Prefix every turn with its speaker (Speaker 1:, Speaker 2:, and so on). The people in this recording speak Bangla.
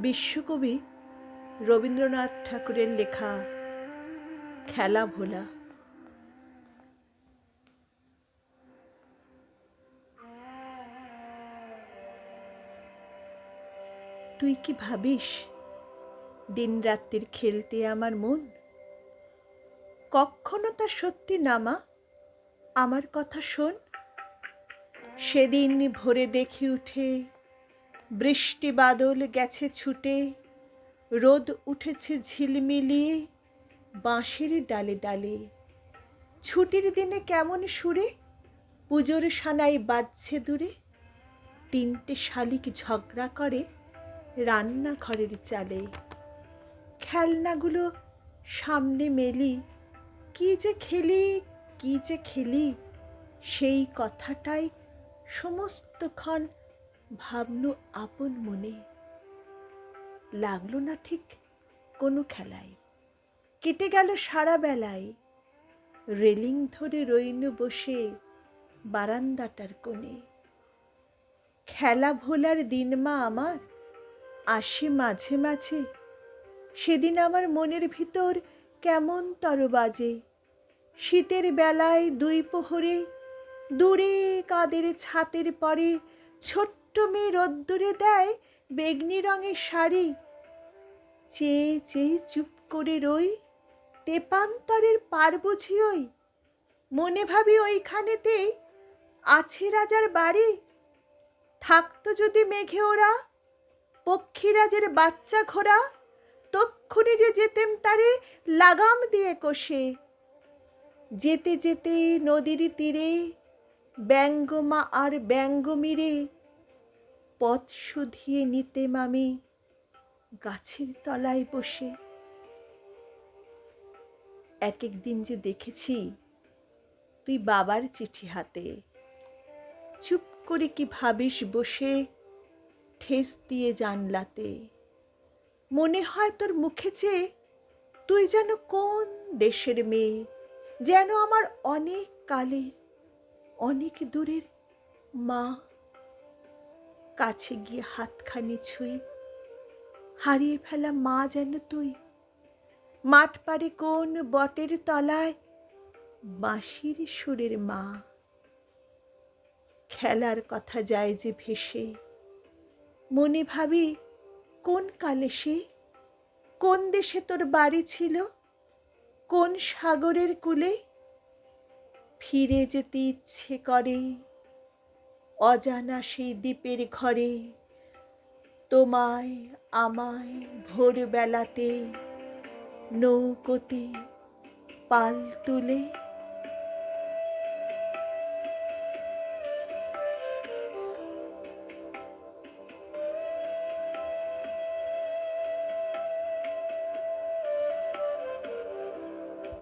Speaker 1: বিশ্বকবি রবীন্দ্রনাথ ঠাকুরের লেখা খেলা ভোলা। তুই কি ভাবিস দিন রাত্রির খেলতে আমার মন? কখনো তা সত্যি নামা, আমার কথা শোন। সেদিন ভোরে দেখি উঠে বৃষ্টি বাদল গেছে ছুটে, রোদ উঠেছে ঝিলমিলিয়ে বাঁশের ডালে ডালে। ছুটির দিনে কেমন সুরে পুজোর সানাই বাজছে দূরে। তিনটে শালিক ঝগড়া করে রান্নাঘরের চালে। খেলনাগুলো সামনে মেলি, কি যে খেলি কি যে খেলি, সেই কথাটাই সমস্তক্ষণ ভাবনু আপন মনে। লাগলো না ঠিক কোনো খেলায়, কেটে গেল সারা বেলায়। রেলিং ধরে রইনু বসে বারান্দাটার কোণে। খেলা ভোলার দিন মা আমার আসে মাঝে মাঝে, সেদিন আমার মনের ভিতর কেমন তর বাজে। শীতের বেলায় দুই প্রহরে দূরে কাদের ছাতের পরে ছোট্ট মেয়ে রোদ্দুরে দেয় বেগনি রঙের শাড়ি। চেয়ে চেয়ে চুপ করে রই, তেপান্তরের পার বুঝি ওই। মনে ভাবি ওইখানেতে আছে রাজার বাড়ি। থাকতো যদি মেঘে ওরা পক্ষীরাজের বাচ্চা ঘোড়া, তক্ষুনি যে যেতেম তারে লাগাম দিয়ে কষে। যেতে যেতে নদীর তীরে ব্যঙ্গমা আর ব্যঙ্গমিরে পথ শুধিয়ে নিতেম আমি গাছের তলায় বসে। এক এক দিন যে দেখেছি তুই বাবার চিঠি হাতে, চুপ করে কি ভাবিস বসে ঠেস দিয়ে জানলাতে। মনে হয় তোর মুখে চেয়ে তুই যেন কোন দেশের মেয়ে, যেন আমার অনেক কালের অনেক দূরের মা। কাছে গিয়ে হাতখানি ছুঁই, হারিয়ে ফেলা মা যেন তুই। মাঠ পাড়ে কোন বটের তলায় বাঁশির সুরের মা। খেলার কথা যায় যে ভেসে, মনে ভাবি কোন কালে সে, কোন দেশে তোর বাড়ি ছিল, কোন সাগরের কূলে। ফিরে যেতে ইচ্ছে করে অজানা সেই দ্বীপের ঘরে। তোমায় আমায় ভোরবেলাতে নৌকোতে পাল তুলে